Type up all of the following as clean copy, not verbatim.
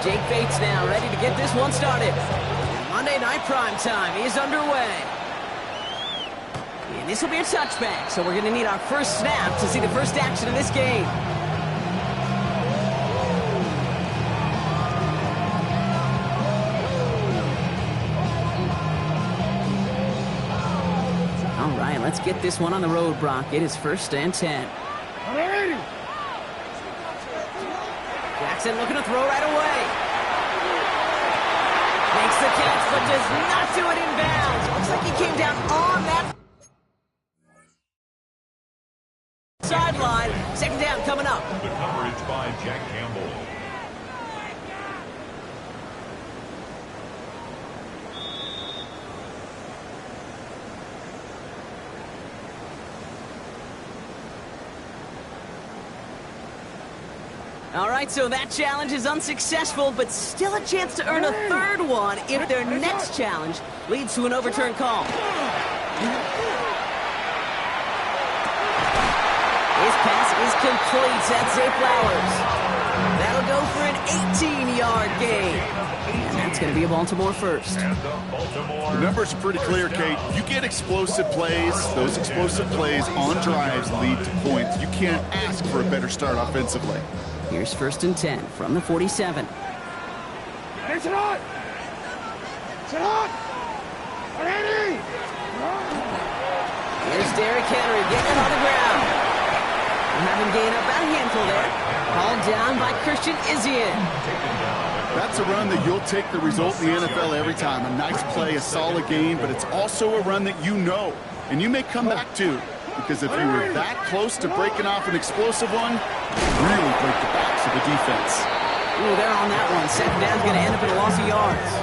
Jake Bates now ready to get this one started. Monday Night Prime Time is underway. And this will be a touchback, so we're going to need our first snap to see the first action of this game. All right, let's get this one on the road, Brock. It is 1st and 10. Jackson looking to throw right away. Makes the catch, but does not do it in bounds. Looks like he came down on that sideline. 2nd down coming up. The coverage by Jack Campbell. All right, so that challenge is unsuccessful, but still a chance to earn a 3rd one if their next challenge leads to an overturned call. His pass is complete. That's Zay Flowers. That'll go for an 18-yard gain. And that's going to be a Baltimore first. The numbers are pretty clear, Kate. You get explosive plays. Those explosive plays on drives lead to points. You can't ask for a better start offensively. Here's 1st and 10 from the 47. It's on! It's on! Ready! Here's Derrick Henry getting it on the ground. We'll have him gain up about a handful there. Called down by Christian Izien. That's a run that you'll take the result in the NFL every time. A nice play, a solid game, but it's also a run that you know, and you may come back to. Because if you were that close to breaking off an explosive one, really break the backs of the defense. Ooh, they're on that one. 2nd down's going to end up in a loss of yards.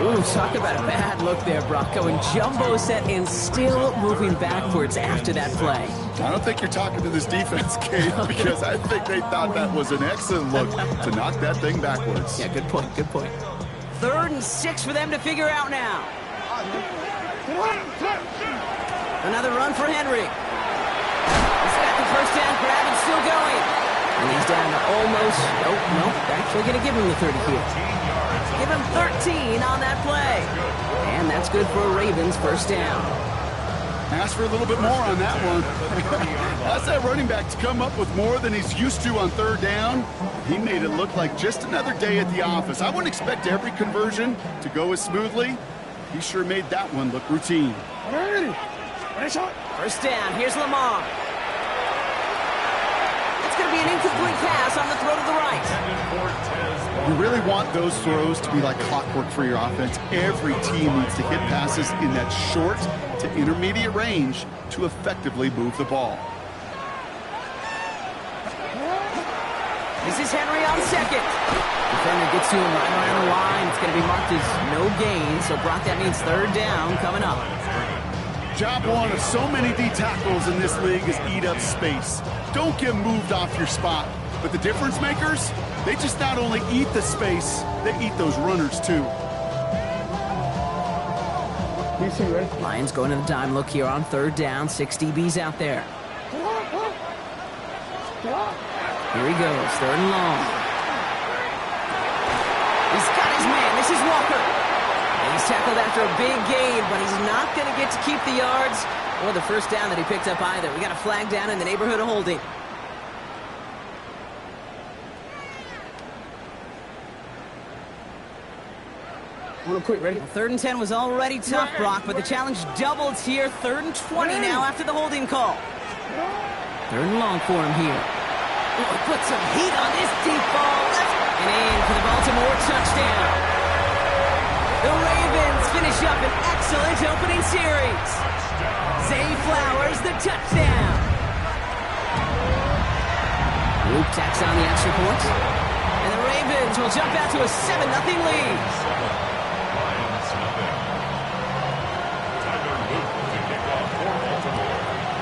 Ooh, talk about a bad look there, Brock. Going jumbo set and still moving backwards after that play. I don't think you're talking to this defense, Kate, because I think they thought that was an excellent look to knock that thing backwards. Yeah, good point, good point. 3rd and 6 for them to figure out now. Another run for Henry. He's got the 1st down grab and still going. And he's down to almost, nope, actually going to give him the 30 here. Give him 13 on that play. And that's good for a Ravens 1st down. Ask for a little bit more on that one. That's that running back to come up with more than he's used to on 3rd down. He made it look like just another day at the office. I wouldn't expect every conversion to go as smoothly. He sure made that one look routine. 1st down, here's Lamar. It's going to be an incomplete pass on the throw to the right. You really want those throws to be like clockwork for your offense. Every team needs to hit passes in that short to intermediate range to effectively move the ball. This is Henry on 2nd. Defender gets to him right around the line. It's going to be marked as no gain, so Brock, that means 3rd down coming up. Job one of so many D tackles in this league is eat up space. Don't get moved off your spot. But the difference makers, they just not only eat the space, they eat those runners too. Lions going to the dime look here on 3rd down. 6 DBs out there. Here he goes, 3rd and long. He's got his man. This is Walker. He's tackled after a big gain, but he's not going to get to keep the yards or the 1st down that he picked up either. We got a flag down in the neighborhood of holding. Quick, ready? 3rd and 10 was already tough, Brock, but the challenge doubled here. 3rd and 20 now after the holding call. 3rd and long for him here. Ooh, put some heat on this deep ball. And in for the Baltimore touchdown. The Ravens finish up an excellent opening series. Zay Flowers, the touchdown. Luke tacks on the extra point. And the Ravens will jump out to a 7-0 lead.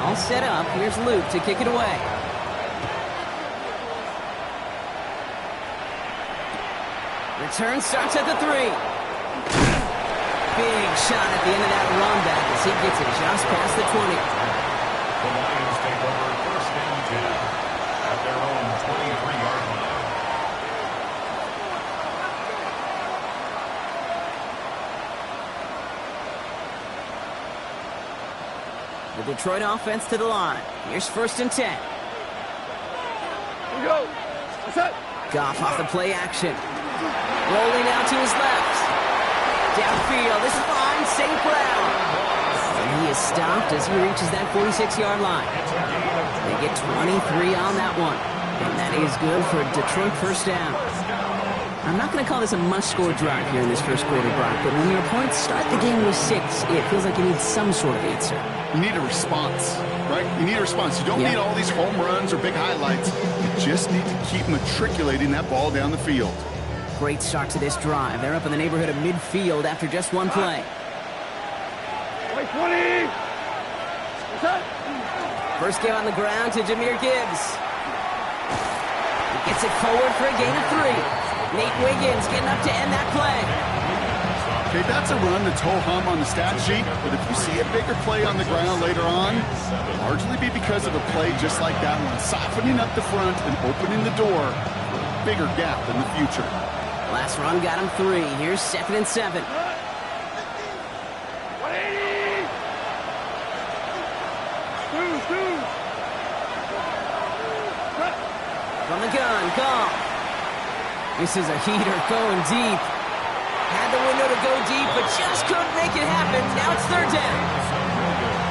All set up. Here's Luke to kick it away. Return starts at the 3. Big shot at the end of that run back as he gets it just past the 20. The Lions take over 1st and 10 at their own 23-yard line. The Detroit offense to the line. Here's 1st and 10. Here we go. What's that? Goff off the play action. Rolling out to his left. Downfield. This is behind St. Brown. And he is stopped as he reaches that 46-yard line. They get 23 on that one. And that is good for a Detroit 1st down. I'm not going to call this a must-score drive here in this first quarter, Brock, but when your opponents start the game with 6, it feels like you need some sort of answer. You need a response, right? You need a response. You don't need all these home runs or big highlights. You just need to keep matriculating that ball down the field. Great start to this drive. They're up in the neighborhood of midfield after just one play. Wait, 20. What's that? First game on the ground to Jahmyr Gibbs. He gets it forward for a gain of 3. Nate Wiggins getting up to end that play. Okay, that's a run that's ho-hum on the stat sheet, but if you see a bigger play on the ground later on, it'll largely be because of a play just like that one, softening up the front and opening the door for a bigger gap in the future. Last run got him 3. Here's 2nd and 7. 180. Two. From the gun, Goff. This is a heater going deep. Had the window to go deep, but just couldn't make it happen. Now it's 3rd down.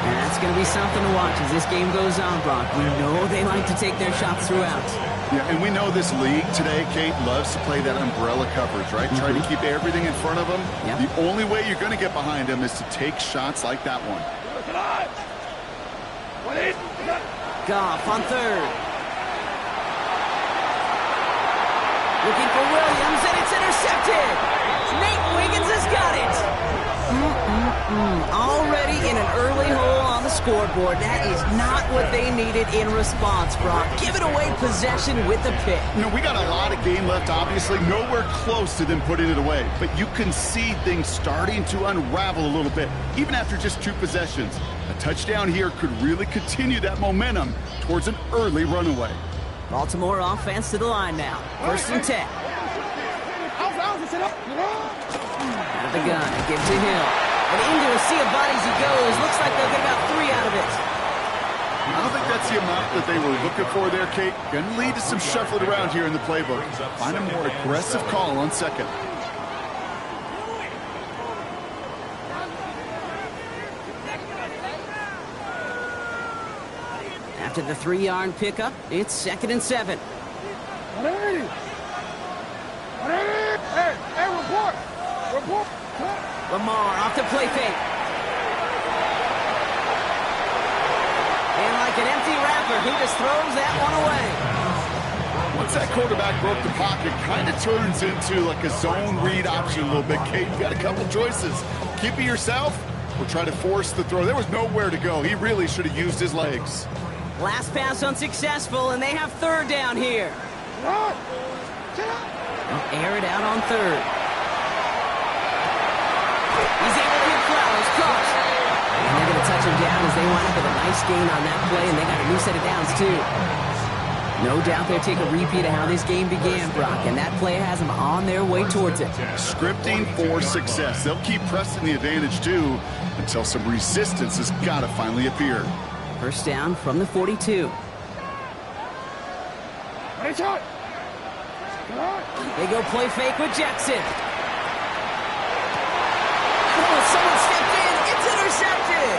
And that's going to be something to watch as this game goes on, Brock. We know they like to take their shots throughout. Yeah, and we know this league today, Kate, loves to play that umbrella coverage, right? Try to keep everything in front of them. Yep. The only way you're going to get behind them is to take shots like that one. Goff on 3rd. Looking for Williams, and it's intercepted. Nate Wiggins has got it. Already in an early hole on the scoreboard. That is not what they needed in response, Brock. Give it away possession with a pick. You know, we got a lot of game left, obviously. Nowhere close to them putting it away. But you can see things starting to unravel a little bit, even after just 2 possessions. A touchdown here could really continue that momentum towards an early runaway. Baltimore offense to the line now. 1st and 10. Out of the gun, give to Hill. And into a sea of bodies he goes. Looks like they'll get about 3 out of it. I don't think that's the amount that they were looking for there, Kate. Going to lead to some shuffling around here in the playbook. Find a more aggressive call on 2nd. After the 3-yard pickup, it's 2nd and 7. 180. 180. Hey, report. Lamar off to play fake. And like an empty wrapper, he just throws that one away. Once that quarterback broke the pocket, kind of turns into like a zone read option a little bit. Kate, you got a couple choices. Keep it yourself or try to force the throw. There was nowhere to go. He really should have used his legs. Last pass unsuccessful, and they have 3rd down here. They'll air it out on 3rd. He's able to hit Flowers, caught. And they're going to touch him down as they wind up with a nice gain on that play, and they got a new set of downs, too. No doubt they'll take a repeat of how this game began, Brock, and that play has them on their way towards it. Scripting for success. They'll keep pressing the advantage, too, until some resistance has got to finally appear. 1st down from the 42. Hey, shot. They go play fake with Jackson. Oh, someone stepped in. It's intercepted.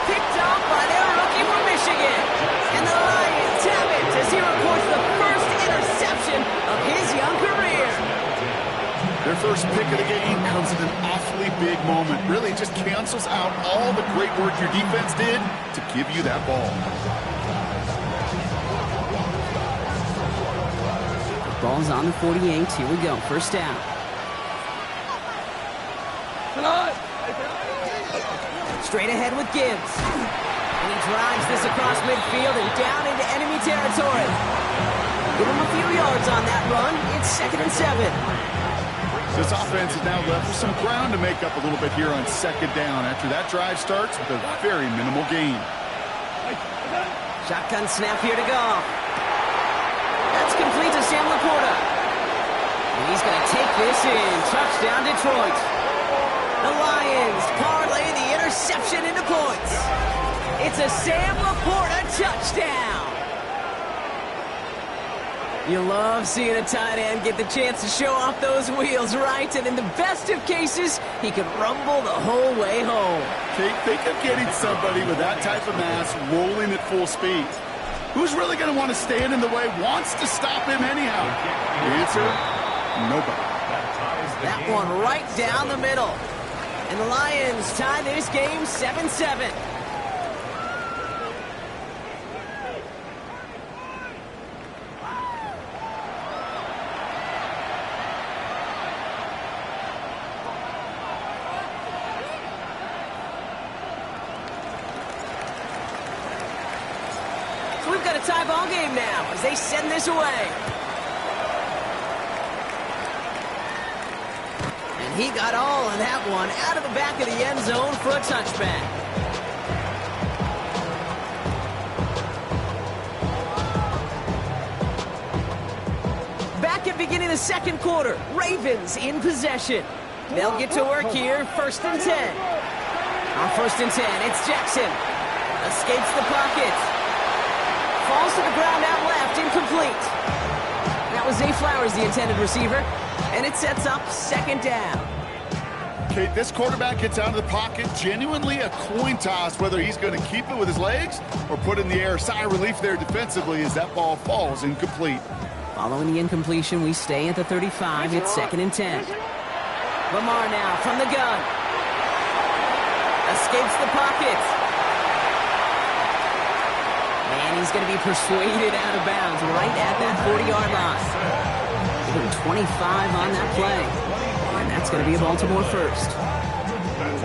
Picked off by their rookie from Michigan. And the Lions have it as he reports the first interception of his young career. Their first pick of the game comes at an awfully big moment. Really just cancels out all the great work your defense did to give you that ball. Ball's on the 48. Here we go. 1st down. Straight ahead with Gibbs. And he drives this across midfield and down into enemy territory. Give him a few yards on that run. It's 2nd and 7. This offense is now left with some ground to make up a little bit here on 2nd down after that drive starts with a very minimal gain. Shotgun snap here to go. That's complete to Sam Laporta. And he's going to take this in. Touchdown, Detroit. The Lions parlay the interception into points. It's a Sam Laporta touchdown. You love seeing a tight end get the chance to show off those wheels, right? And in the best of cases, he could rumble the whole way home. Think of getting somebody with that type of mass rolling at full speed. Who's really going to want to stand in the way, wants to stop him anyhow? The answer, nobody. That one right down the middle. And the Lions tie this game 7-7. So we've got a tie ball game now as they send this away. And he got all of that one out of the back of the end zone for a touchback. Back at beginning of the second quarter, Ravens in possession. They'll get to work here, 1st and 10. On 1st and 10, it's Jackson. Escapes the pocket. Falls to the ground out left, incomplete. That was Zay Flowers, the intended receiver, and it sets up 2nd down. Okay, this quarterback gets out of the pocket, genuinely a coin toss whether he's going to keep it with his legs or put it in the air. Sigh of relief there defensively as that ball falls incomplete. Following the incompletion, we stay at the 35. It's 2nd and 10. Lamar now from the gun. Escapes the pocket. And he's going to be persuaded out of bounds right at that 40-yard line. Give him 25 on that play. And that's going to be a Baltimore first.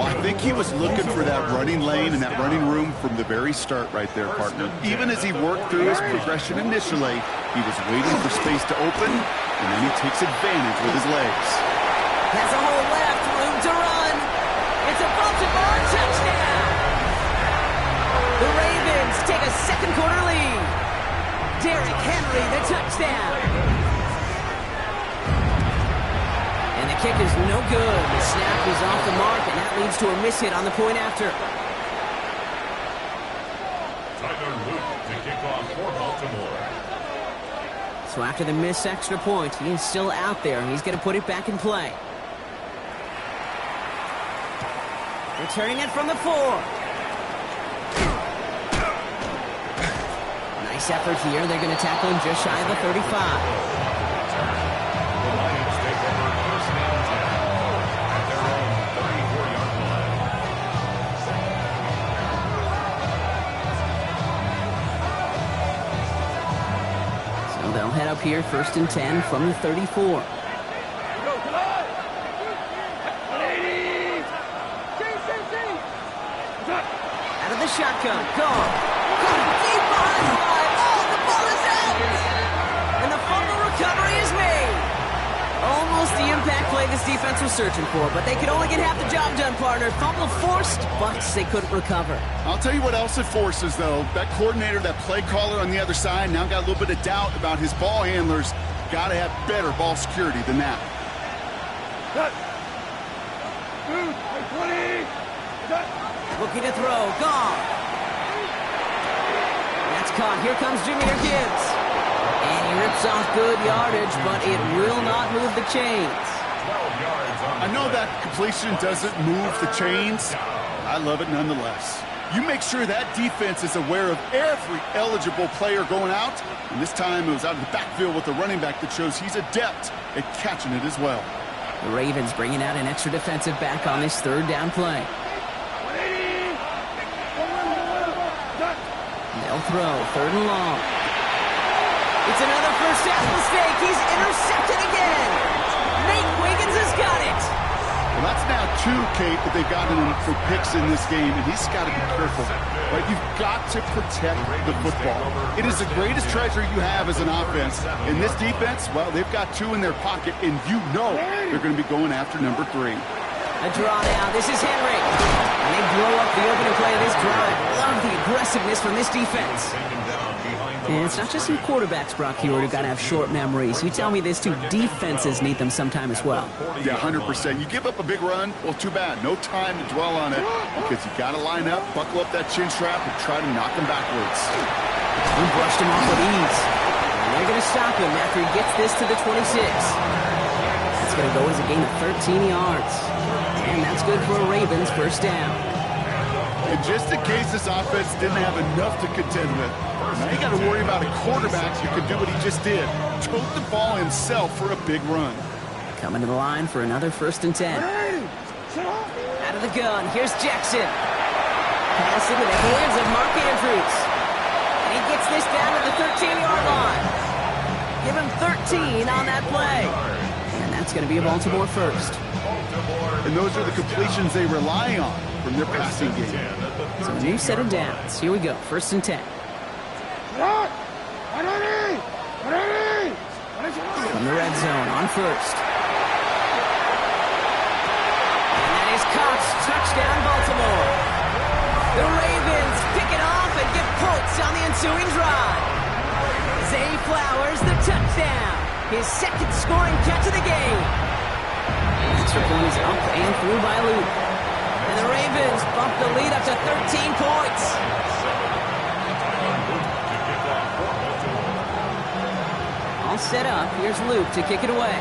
Well, I think he was looking for that running lane and that running room from the very start right there, partner. Even as he worked through his progression initially, he was waiting for space to open, and then he takes advantage with his legs. Has a hole left, room to run. It's a Baltimore touchdown. The Ravens take a second quarter lead. Derrick Henry, the touchdown. And the kick is no good. The snap is off the mark, and that leads to a miss hit on the point after. Tyler Luke to kick off for Baltimore. So after the missed extra point, he is still out there. He's going to put it back in play. Returning it from the 4. Nice effort here. They're going to tackle him just shy of the 35. The Lions take over 1st and 10 at their own 34-yard line. So they'll head up here 1st and 10 from the 34. Out of the shotgun. Gone. Deep behind the line. Oh, the ball is out. And the fumble recovery is made. Almost the impact play this defense was searching for, but they could only get half the job done, partner. Fumble forced, but they couldn't recover. I'll tell you what else it forces, though. That coordinator, that play caller on the other side, now got a little bit of doubt about his ball handlers. Got to have better ball security than that. Looking to throw. Gone. That's caught. Here comes Jahmyr Gibbs. And he rips off good yardage, but it will not move the chains. I know that completion doesn't move the chains. I love it nonetheless. You make sure that defense is aware of every eligible player going out. And this time it was out of the backfield with the running back that shows he's adept at catching it as well. The Ravens bringing out an extra defensive back on this 3rd down play. They'll throw 3rd and long. It's another first down mistake. He's intercepted again. Nate Wiggins has got it. Well, that's now 2, Kate, that they've gotten him for picks in this game, and he's got to be careful. Right? You've got to protect the football. It is the greatest treasure you have as an offense. In this defense, well, they've got 2 in their pocket, and you know they're going to be going after number 3. A draw down. This is Henry. And they blow up the opening play of this drive. Love the aggressiveness from this defense. And it's not just some quarterbacks, Brock, here who got to have short memories. You tell me this too, defenses need them sometime as well. Yeah, 100%. You give up a big run, well, too bad. No time to dwell on it because you got to line up, buckle up that chin strap, and try to knock him backwards. He brushed him off with ease. And they're going to stop him after he gets this to the 26. That's going to go as a gain of 13 yards. And that's good for a Ravens first down. And just in case this offense didn't have enough to contend with, now you got to worry about a quarterback who can do what he just did. Tote the ball himself for a big run. Coming to the line for another 1st and 10. Out of the gun, here's Jackson. Pass into the hands of Mark Andrews. And he gets this down to the 13-yard line. Give him 13 on that play. And that's going to be a Baltimore first. And those are the completions they rely on from their passing game. So a new set of downs. Here we go, 1st and 10. From the red zone on 1st. And that is Cox, touchdown Baltimore. The Ravens pick it off and get points on the ensuing drive. Zay Flowers, the touchdown. His 2nd scoring catch of the game. Extra point is up and through by Luke. And the Ravens bump the lead up to 13 points. All set up. Here's Luke to kick it away.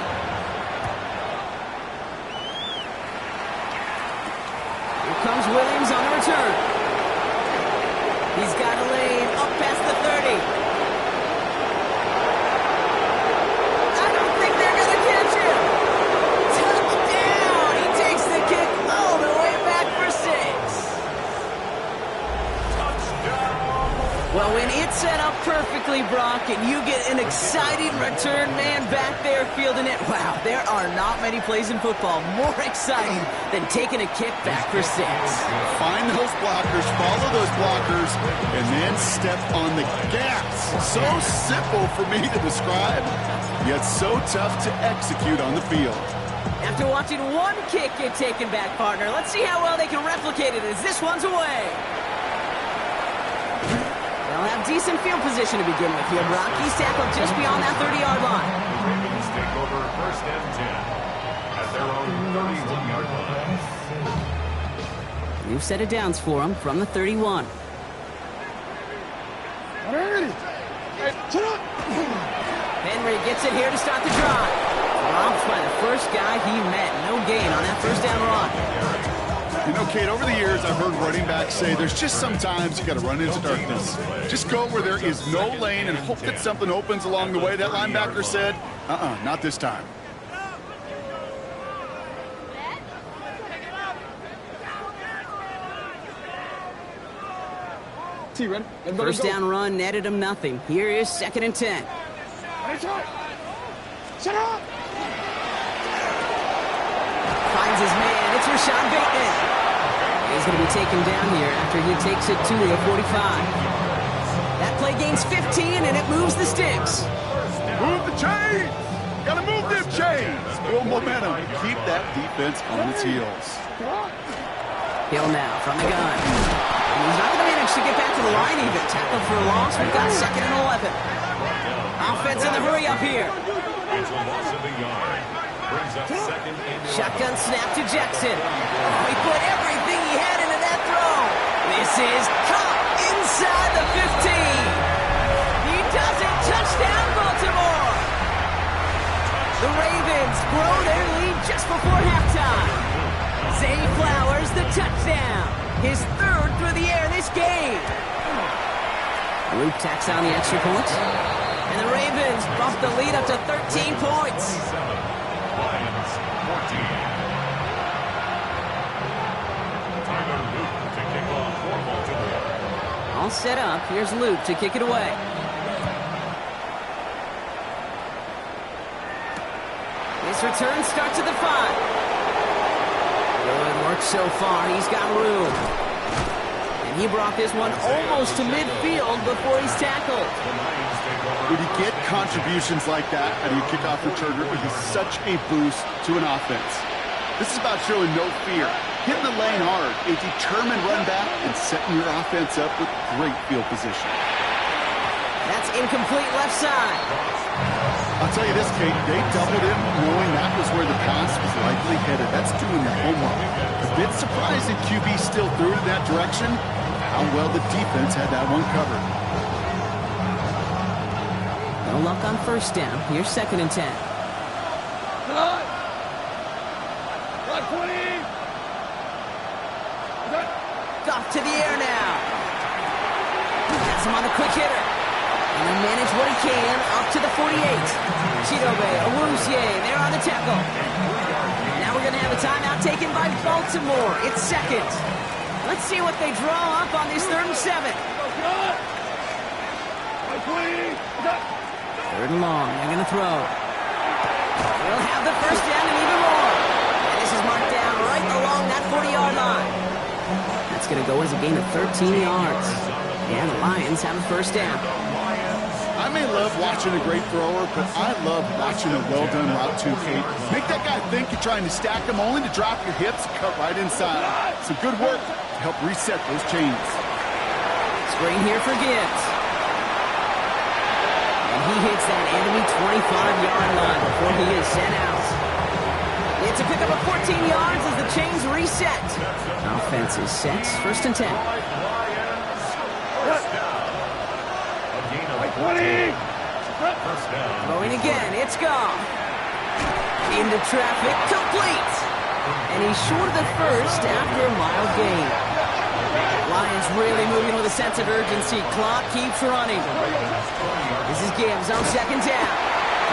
Here comes Williams on the return. He's got a lane up past the 30. I don't think they're going to catch him. Touchdown! He takes the kick all the way back for 6. Well, when it's set up perfectly, Brock, and you get an exciting return man back there fielding it, wow, there are not many plays in football more exciting than taking a kick back for 6. Find those blockers, follow those blockers, and then step on the gas. So simple for me to describe, yet so tough to execute on the field. After watching one kick get taken back, partner, let's see how well they can replicate it as this one's away. They'll have decent field position to begin with here, Brock. He's tackled just beyond that 30-yard line. Ravens take over 1st and 10 at their own 31-yard line. New set of downs for him from the 31. Henry gets it here to start the drive. Dropped by the first guy he met. No gain on that 1st down run. You know, Kate, over the years, I've heard running backs say there's just sometimes you got to run into darkness. Just go where there is no lane and hope that something opens along the way. That linebacker said, not this time. First down run netted him nothing. Here is 2nd and 10. Finds his man. It's Rashad Bateman. He's going to be taken down here after he takes it to the 45. That play gains 15, and it moves the sticks. Move the chains! Gotta move them chains! Build momentum and keep that defense on its heels. Hill now from the gun. And he's not going to manage to get back to the line even. Tackled for a loss. We've got 2nd and 11. Offense in the hurry up here. It's a loss of a yard. Brings up 2nd and 11. Shotgun snap to Jackson. Oh, he put everything he had into that throw. This is caught inside the 15. He does it. Touchdown, Baltimore. The Ravens grow their lead just before halftime. Zay Flowers, the touchdown. His 3rd through the air this game. Luke tacks on the extra point. And the Ravens bump the lead up to 13 points. Lions 14. Tyler Luke to kick off for Baltimore. All set up. Here's Luke to kick it away. This return starts at the 5. Good work so far. He's got room. And he brought this one almost to midfield before he's tackled. When you get contributions like that out of your kickoff returner, it is such a boost to an offense. This is about showing no fear, hitting the lane hard, a determined run back, and setting your offense up with great field position. That's incomplete left side. I'll tell you this, Kate, they doubled him knowing that was where the pass was likely headed. That's doing your homework. A bit surprising QB still threw it in that direction. How well the defense had that one covered. No luck on first down. Here's 2nd and 10. Cut. 20. Off to the air now. Has him on the quick hitter. And he'll manage what he can up to the 48. Chidobe, Awuzie, they're on the tackle. Now we're going to have a timeout taken by Baltimore. It's 2nd. Let's see what they draw up on this 3rd and 7. 3rd and long. They're going to throw. They'll have the first down and even more. And this is marked down right along that 40-yard line. That's going to go as a gain of 13 yards. And the Lions have a first down. I may love watching a great thrower, but I love watching a well-done route too, Kate. Make that guy think you're trying to stack him, only to drop your hips and cut right inside. Some good work to help reset those chains. Screen here for Gibbs. And he hits that enemy 25-yard line before he is sent out. It's a pickup of 14 yards as the chains reset. Offense is set. 1st and 10. Throwing again. It's gone. Into traffic. Complete. And he's short of the first after a mild gain. Lions really moving with a sense of urgency. Clock keeps running. This is Gibbs on 2nd down.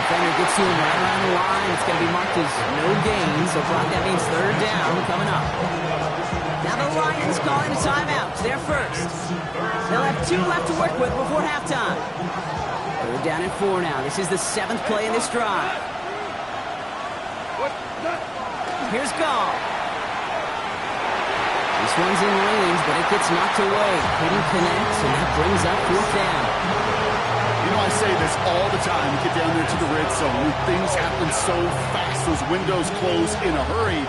Defender gets to him right around the line. It's going to be marked as no gain. So Brock, that means 3rd down coming up. Now the Lions calling a timeout. They're first. They'll have 2 left to work with before halftime. 3rd down and 4 now. This is the 7th play in this drive. Here's Gall. This one's in range, but it gets knocked away. Couldn't connect, and that brings up 4th down. You know, I say this all the time. You get down there to the red zone. Things happen so fast. Those windows close in a hurry.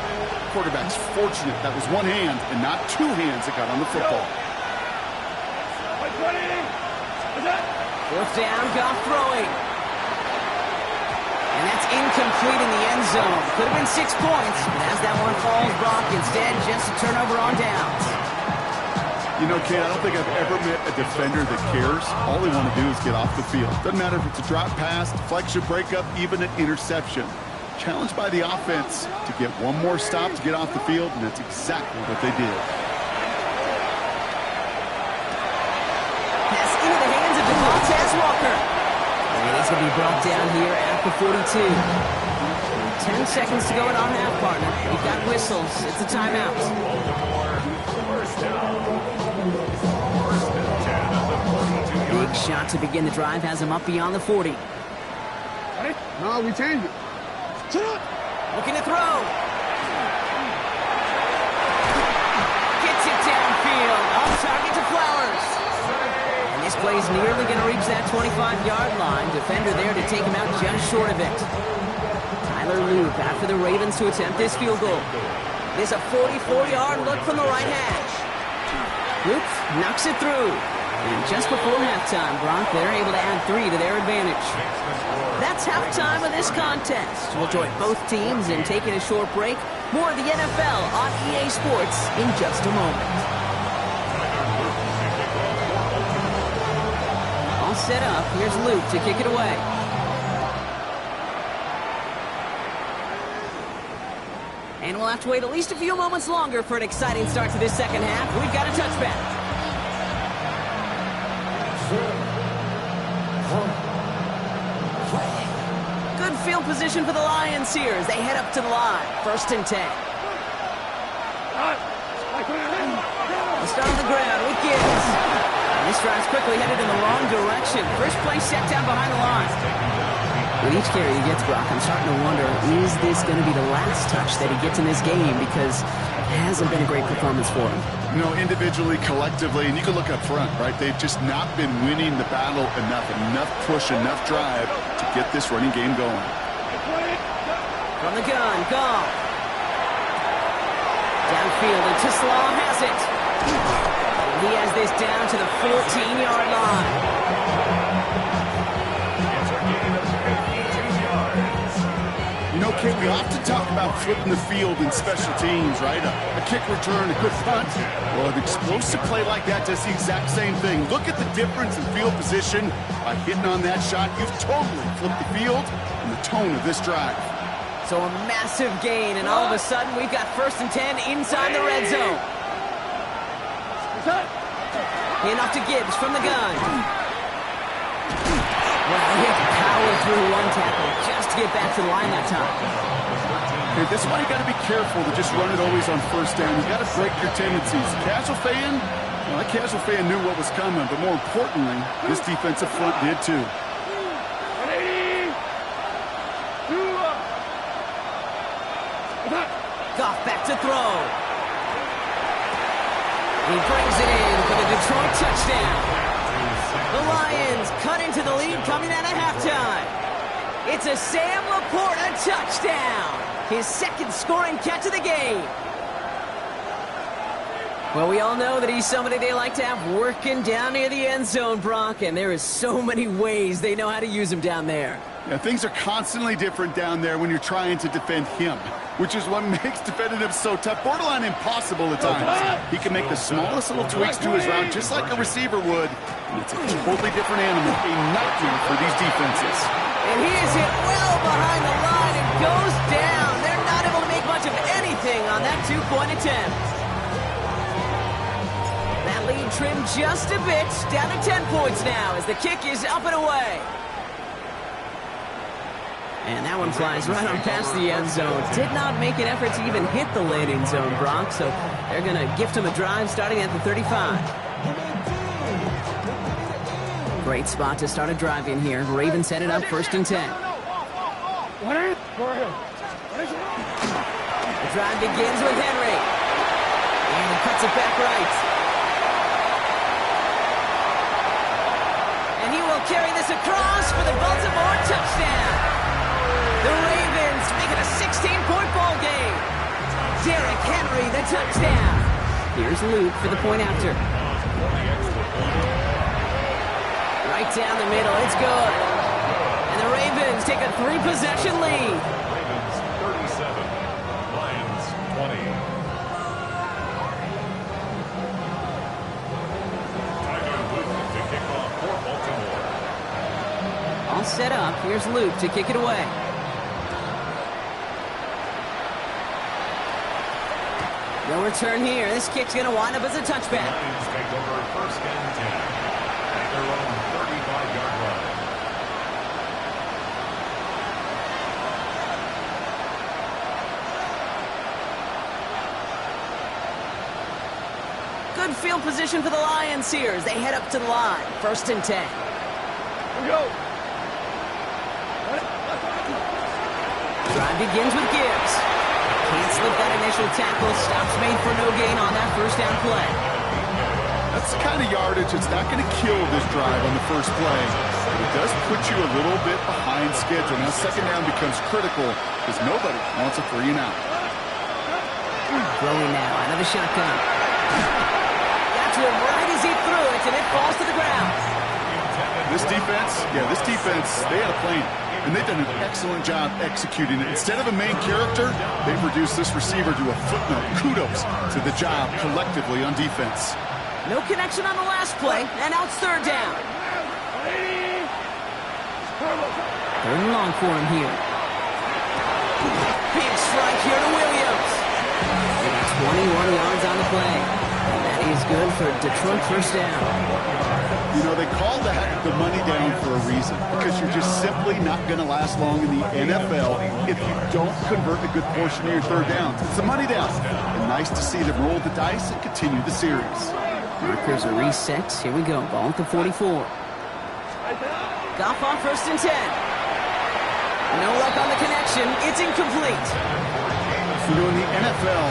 Quarterback's fortunate that was one hand and not 2 hands that got on the football. 4th down, Goff throwing. And that's incomplete in the end zone. Could have been 6 points, but as that one falls, Brock, instead just a turnover on downs. You know, Kate, I don't think I've ever met a defender that cares. All they want to do is get off the field. Doesn't matter if it's a drop pass, deflection, breakup, even an interception. Challenged by the offense to get one more stop to get off the field, and that's exactly what they did. Pass into the hands of Devontae Walker. And he's going to be brought down here at the 42. 10 seconds to go in our half, partner. We've got whistles. It's a timeout. Big shot to begin the drive has him up beyond the 40. No, we changed it. Looking to throw. Gets it downfield. Off target to Flowers. And this play's nearly going to reach that 25-yard line. Defender there to take him out just short of it. Tyler Loop after the Ravens to attempt this field goal. There's a 44-yard look from the right hash. Loop knocks it through. And just before halftime, Brock, they're able to add 3 to their advantage. That's halftime of this contest. We'll join both teams in taking a short break. More of the NFL on EA Sports in just a moment. All set up. Here's Luke to kick it away. And we'll have to wait at least a few moments longer for an exciting start to this second half. We've got a touchback. Good field position for the Lions here as they head up to the line. 1st and 10. They'll start on the ground with Gibbs. And this drive's quickly headed in the wrong direction. First play set down behind the line. With each carry he gets, Brock, I'm starting to wonder, is this going to be the last touch that he gets in this game? Because it hasn't been a great performance for him. You know, individually, collectively, and you can look up front, right? They've just not been winning the battle enough push, enough drive to get this running game going. From the gun, Goff. Downfield, and Tislam has it. He has this down to the 14-yard line. Okay, we often talk about flipping the field in special teams, right? A kick return, a good punt. Well, an explosive play like that does the exact same thing. Look at the difference in field position. By hitting on that shot, you've totally flipped the field and the tone of this drive. So a massive gain, and all of a sudden, we've got 1st and 10 inside the red zone. Hand off to Gibbs from the gun. Well, he had to power through one tackle just to get back to the line that time. Okay, this is why you got to be careful to just run it always on 1st down. You got to break your tendencies. Casual fan, well, that casual fan knew what was coming, but more importantly, this defensive front did too. Goff back to throw. He brings it in for the Detroit touchdown. The Lions cut into the lead coming out of halftime. It's a Sam Laporta touchdown. His 2nd scoring catch of the game. Well, we all know that he's somebody they like to have working down near the end zone, Brock, and there is so many ways they know how to use him down there. Yeah, things are constantly different down there when you're trying to defend him, which is what makes defending him so tough, borderline impossible at times. He can make the smallest little tweaks to his route just like a receiver would, and it's a totally different animal, a nightmare for these defenses. And he is hit well behind the line and goes down. They're not able to make much of anything on that 2-point attempt. That lead trimmed just a bit, down to 10 points now as the kick is up and away. And that one flies right on past the end zone. Did not make an effort to even hit the landing zone, Brock, so they're going to gift him a drive starting at the 35. Great spot to start a drive in here. Ravens set it up 1st and 10. The drive begins with Henry. And he cuts it back right. And he will carry this across for the Baltimore touchdown. The Ravens make it a 16-point ball game. Derrick Henry, the touchdown. Here's Luke for the point after. Right down the middle, it's good. And the Ravens take a 3-possession lead. Ravens 37, Lions 20. Tiger Luke to kick off for Baltimore. All set up. Here's Luke to kick it away. No return here. This kick's going to wind up as a touchback. Lions take over 1st and 10 at their own 35-yard line. Good field position for the Lions here as they head up to the line. 1st and 10. Drive begins with Gibbs. Can't slip that initial tackle. Stops made for no gain on that 1st down play. That's the kind of yardage that's not going to kill this drive on the 1st play. But it does put you a little bit behind schedule. Now 2nd down becomes critical because nobody wants a 3 and out. Throwing now out of the shotgun. Got to him right as he threw it, and it falls to the ground. This defense, they had a plan. And they've done an excellent job executing it. Instead of a main character, they've reduced this receiver to a footnote. Kudos to the job collectively on defense. No connection on the last play, and now it's 3rd down. 3rd and long for him here. Big strike here to Williams. 21 yards on the play. And that is good for Detroit 1st down. You know, they call that the money down for a reason, because you're just simply not going to last long in the NFL if you don't convert a good portion of your 3rd downs. It's the money down. And nice to see them roll the dice and continue the series. Markers are reset. Here we go. Ball at the 44. Goff on 1st and 10. No luck on the connection. It's incomplete. You know, in the NFL,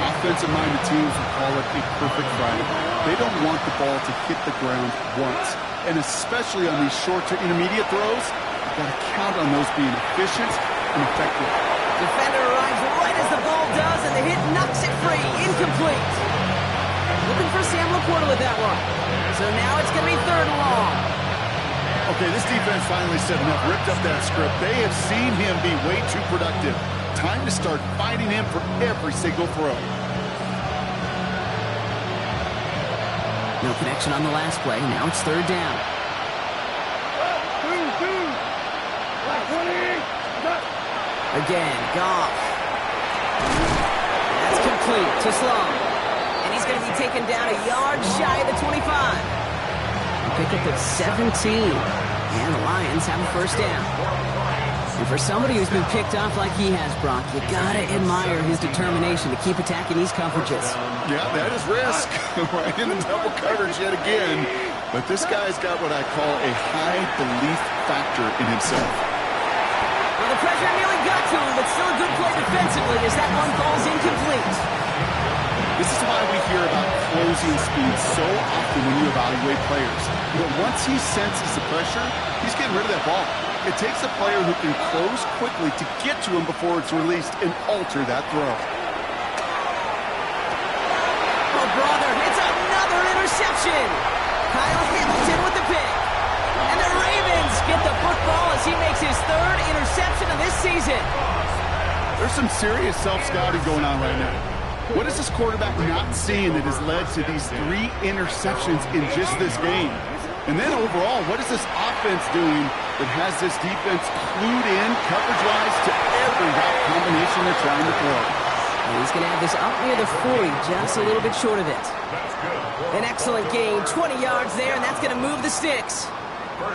offensive-minded teams will call it a perfect Friday. They don't want the ball to hit the ground once. And especially on these short to intermediate throws, you've got to count on those being efficient and effective. Defender arrives right as the ball does, and the hit knocks it free. Incomplete. Looking for Sam Laporta with that one. So now it's going to be 3rd and long. Okay, this defense finally setting up, ripped up that script. They have seen him be way too productive. Time to start fighting him for every single throw. No connection on the last play. Now it's third down. Again, Goff. That's complete to Sloan. And he's going to be taken down a yard shy of the 25. Pick up at 17. And the Lions have a first down. And for somebody who's been picked off like he has, Brock, you got to admire his determination to keep attacking these coverages. Yeah, that is risk. Right in the double coverage yet again. But this guy's got what I call a high belief factor in himself. Well, the pressure nearly got to him, but still a good play defensively as that one falls incomplete. This is why we hear about closing speed so often when you evaluate players. But once he senses the pressure, he's getting rid of that ball. It takes a player who can close quickly to get to him before it's released and alter that throw. Oh, brother, it's another interception. Kyle Hamilton with the pick. And the Ravens get the football as he makes his third interception of this season. There's some serious self-scouting going on right now. What is this quarterback not seeing that has led to these 3 interceptions in just this game? And then overall, what is this offense doing that has this defense clued in coverage-wise to every route combination they're trying to throw? And he's going to have this up near the 40, just a little bit short of it. An excellent gain, 20 yards there, and that's going to move the sticks.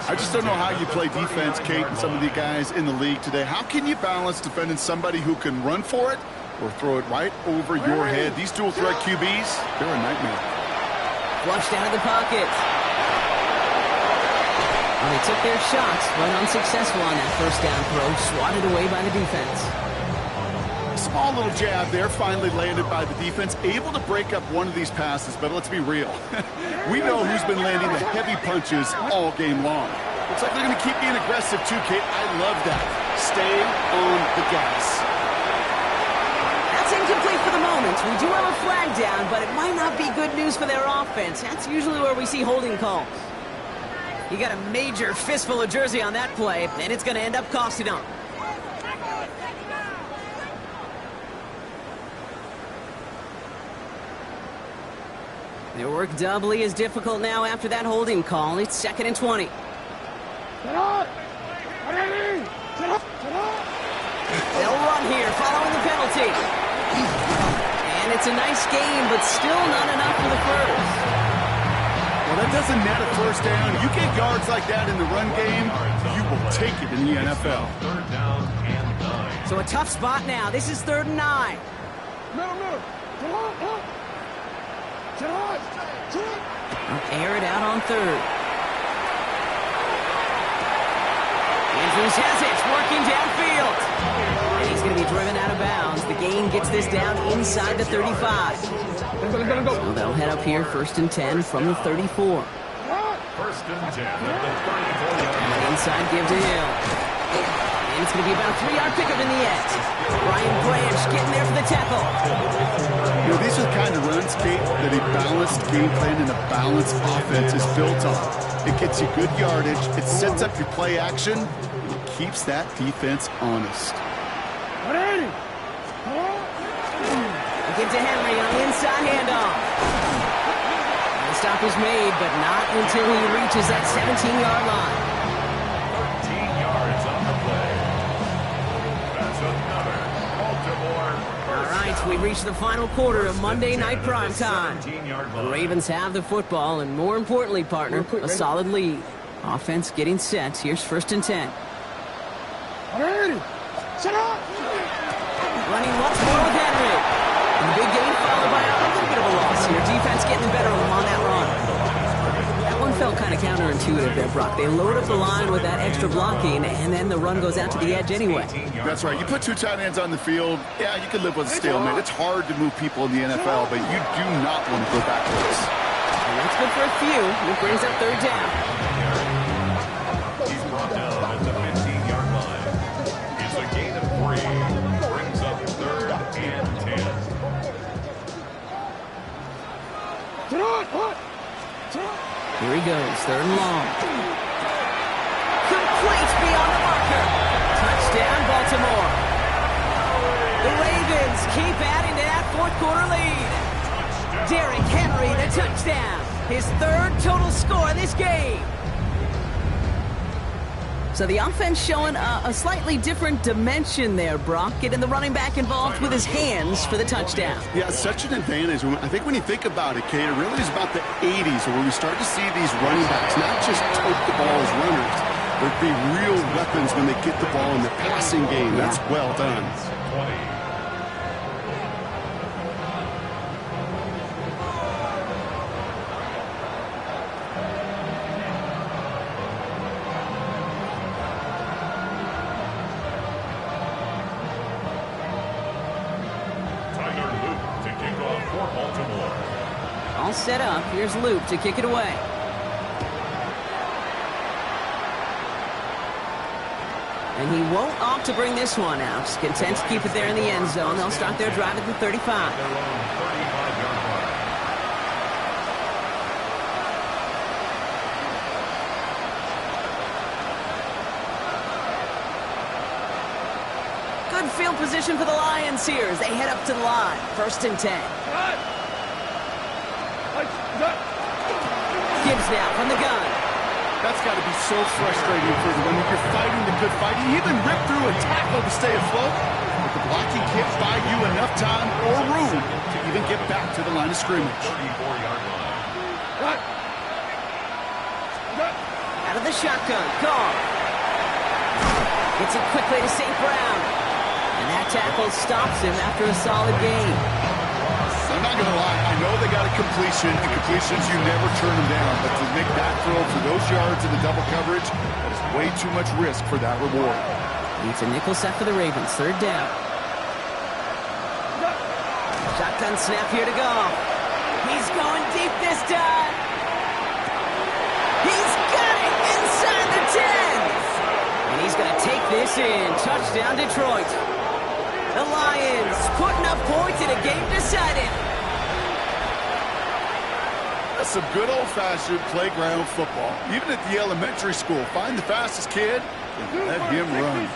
I just don't know how you play defense, Kate, and some of the guys in the league today. How can you balance defending somebody who can run for it or throw it right over your head? These dual threat QBs, they're a nightmare. Flushed out of the pocket. Well, they took their shots, but unsuccessful on that first down throw, swatted away by the defense. Small little jab there, finally landed by the defense, able to break up one of these passes, but let's be real. We know who's been landing the heavy punches all game long. Looks like they're going to keep being aggressive too, Kate. I love that. Stay on the gas. That's incomplete for the moment. We do have a flag down, but it might not be good news for their offense. That's usually where we see holding calls. You got a major fistful of jersey on that play, and it's going to end up costing them. Their work doubly is difficult now after that holding call. It's 2nd and 20. They'll run here following the penalty. And it's a nice game, but still not enough for the first. Well, that doesn't net a first down. You get yards like that in the run game, you will take it in the NFL. So a tough spot now. This is 3rd and 9. Air it out on 3rd. Andrews has it, working downfield. And he's going to be driven out of bounds. The gain gets this down inside the 35. So they'll head up here, 1st and 10 from the 34. 1st and 10 at the 34. And an inside give to Hill. And it's going to be about a 3-yard pickup in the end. Brian Branch getting there for the tackle. You know, these are the kind of runs, Kate, that a balanced game plan and a balanced offense is built on. It gets you good yardage, it sets up your play action, and it keeps that defense honest. Give to Henry on the inside handoff. The stop is made, but not until he reaches that 17-yard line. 13 yards on the play. That's another Baltimore All right, we reached the final quarter of Monday Night Primetime. The Ravens have the football, and more importantly, partner, a solid lead. Offense getting set. Here's 1st and 10. Running once more with Henry. And the big gain followed by a little bit of a loss here. Defense getting the better of them on that run. That one felt kind of counterintuitive there, Brock. They load up the line with that extra blocking, and then the run goes out to the edge anyway. That's right. You put 2 tight ends on the field, yeah, you can live with a stalemate. It's hard to move people in the NFL, but you do not want to go backwards. And that's good for a few. It brings up 3rd down. He's brought down at the 15-yard line. It's a gain of 3. Brings up 3rd and 10. Here he goes, 3rd and long. Complete beyond the marker. Touchdown, Baltimore. fourth quarter lead. Derrick Henry, the touchdown. His third total score in this game. So the offense showing a slightly different dimension there, Brock. Getting the running back involved with his hands for the touchdown. Yeah, such an advantage. I think when you think about it, Kate, it really is about the 80s where we start to see these running backs not just tote the ball as runners, but be real weapons when they get the ball in the passing game. That's well done. 20. All set up. Here's Luke to kick it away. And he won't opt to bring this one out. He's content to keep it there in the end zone. They'll start their drive at the 35. Their own 35-yard line. Good field position for the Lions here as they head up to the line. 1st and 10. Gibbs now from the gun. That's got to be so frustrating for them when you're fighting the good fight. You even rip through a tackle to stay afloat, but the blocking can't buy you enough time or room to even get back to the line of scrimmage. 34-yard line. Out of the shotgun. Call. Gets it quickly to St. Brown. And that tackle stops him after a solid gain. I'm not going to lie. I know they got a completion, and completions, you never turn them down. But to make that throw for those yards in the double coverage, that is way too much risk for that reward. It's a nickel set for the Ravens. 3rd down. Shotgun snap here to go. He's going deep this time. He's got it inside the 10. And he's going to take this in. Touchdown, Detroit. The Lions putting up points in a game decided. That's some good old-fashioned playground football. Even at the elementary school, find the fastest kid and let him run.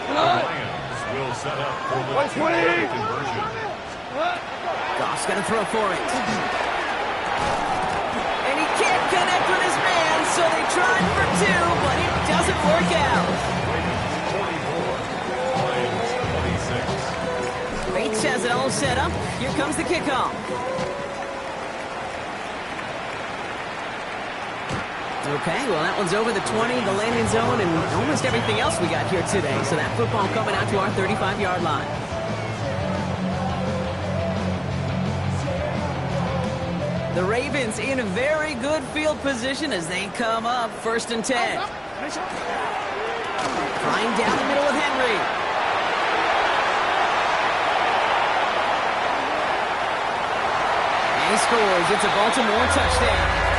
The Lions will set up for the two-point conversion. Goff's going to throw for it. And he can't connect with his man, so they tried for 2, but it doesn't work out. Bates has it all set up. Here comes the kickoff. Okay, well, that one's over the 20, the landing zone, and almost everything else we got here today. So that football coming out to our 35-yard line. The Ravens in a very good field position as they come up 1st and 10. Flying down the middle of Henry. He scores. It's a Baltimore touchdown.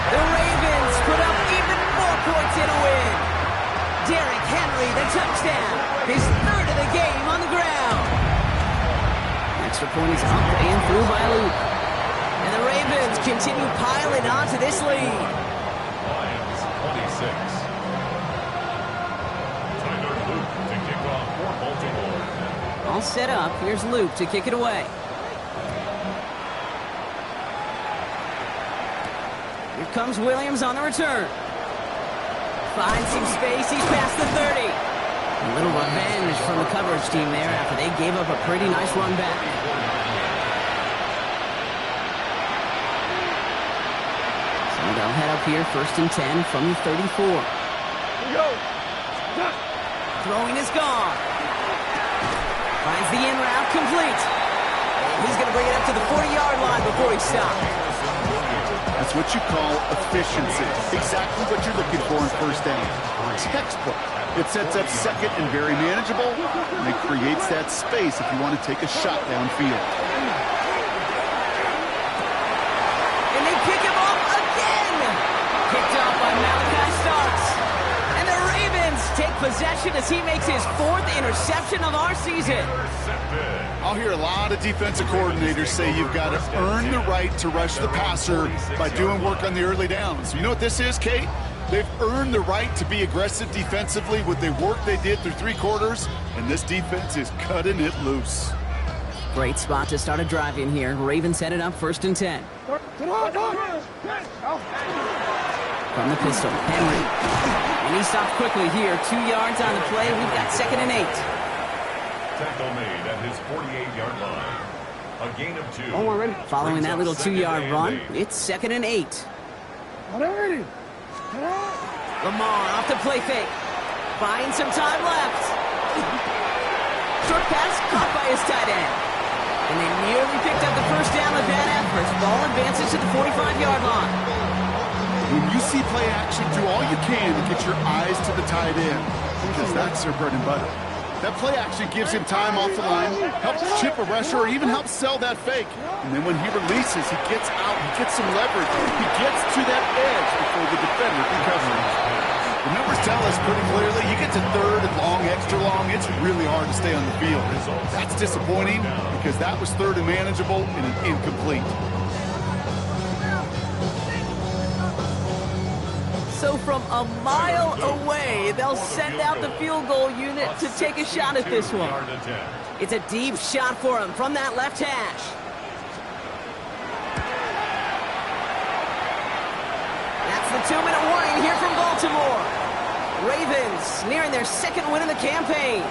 The Ravens put up even more points in a win. Derrick Henry, the touchdown. His 3rd of the game on the ground. Extra point is up and through by Luke. And the Ravens continue piling on to this lead. Lions 26. Tyler Luke to kick off for Baltimore. All set up. Here's Luke to kick it away. Here comes Williams on the return. Finds some space. He's past the 30. A little revenge from the coverage team there after they gave up a pretty nice run back. So they'll head up here 1st and 10 from the 34. Throwing is gone. Finds the in route complete. He's going to bring it up to the 40-yard line before he stops. That's what you call efficiency. Exactly what you're looking for in 1st down. Textbook. It sets up 2nd and very manageable, and it creates that space if you want to take a shot downfield. And they pick him off again. Picked off by Malachi Starks. And the Ravens take possession as he makes his 4th interception of our season. I'll hear a lot of defensive coordinators say you've got to earn the right to rush the passer by doing work on the early downs. You know what this is, Kate? They've earned the right to be aggressive defensively with the work they did through 3 quarters, and this defense is cutting it loose. Great spot to start a drive in here. Ravens headed up 1st and 10. From the pistol, Henry. And he stops quickly here. 2 yards on the play. We've got 2nd and 8. Tackle made at his 48-yard line. A gain of 2. Following that little 2-yard run, it's 2nd and 8. Lamar off the play fake. Finds some time left. Short pass caught by his tight end. And they nearly picked up the first down with that effort. Ball advances to the 45-yard line. When you see play action, do all you can to get your eyes to the tight end, because that's their bread and butter. That play action gives him time off the line, helps chip a rusher, or even helps sell that fake. And then when he releases, he gets out, he gets some leverage. He gets to that edge before the defender can cover him. The numbers tell us pretty clearly, you get to 3rd and long, extra long, it's really hard to stay on the field. That's disappointing because that was 3rd and manageable and an incomplete. So from a mile away, they'll send out the field goal unit to take a shot at this one. It's a deep shot for him from that left hash. That's the 2-minute warning here from Baltimore. Ravens nearing their 2nd win of the campaign.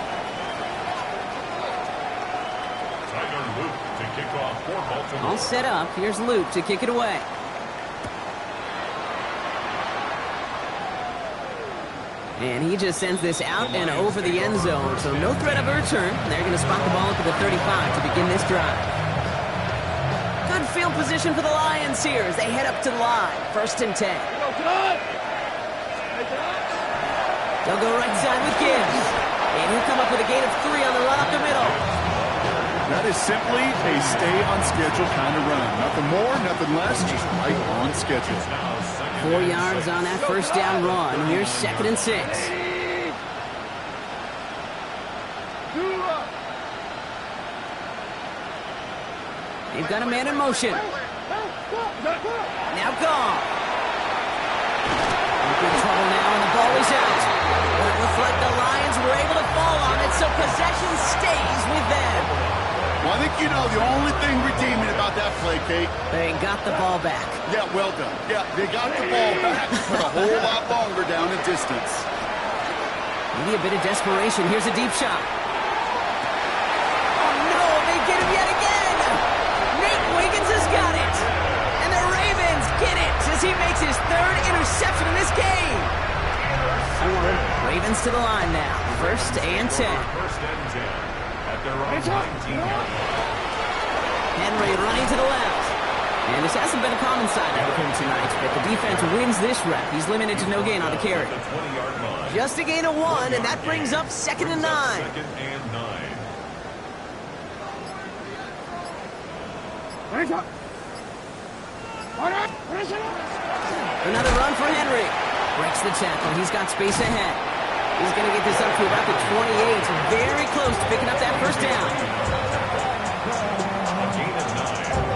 Tyler Luke to kick off for Baltimore. All set up. Here's Luke to kick it away. And he just sends this out and over the end zone, so no threat of a return. They're going to spot the ball up to the 35 to begin this drive. Good field position for the Lions here as they head up to the line. 1st and 10. They'll go right side with Gibbs. And he'll come up with a gain of 3 on the run up the middle. That is simply a stay-on-schedule kind of run. Nothing more, nothing less, just right on schedule. 4 yards on that first down run. Here's 2nd and 6. They've got a man in motion. Now gone. They're in trouble now, and the ball is out. Well, it looks like the Lions were able to fall on it, so possession stays with them. Well, I think you know the only thing redeeming about that play, Kate. They got the ball back. Yeah, well done. Yeah, they got the ball back, but a whole lot longer down in distance. Maybe a bit of desperation. Here's a deep shot. Oh, no, they get him yet again. Nate Wiggins has got it. And the Ravens get it as he makes his 3rd interception in this game. Ravens to the line now. 1st and 10. 1st and 10. At their own 19-yard line. Henry running to the left. And this hasn't been a common side of him tonight, but the defense wins this rep. He's limited to no gain on the carry. The 20-yard line. Just a gain of 1, and that brings up 2nd and 9. 2nd and 9. Another run for Henry. Breaks the tackle. He's got space ahead. He's going to get this up to about the 28. Very close to picking up that first down. A gain of 9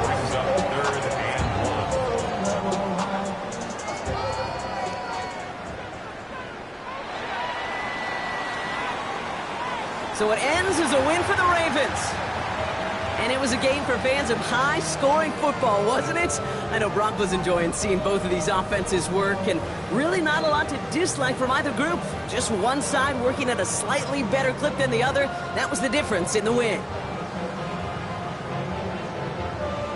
brings up 3rd and 1. So it ends as a win for the Ravens. And it was a game for fans of high-scoring football, wasn't it? I know Brock was enjoying seeing both of these offenses work, and really not a lot to dislike from either group. Just one side working at a slightly better clip than the other. That was the difference in the win.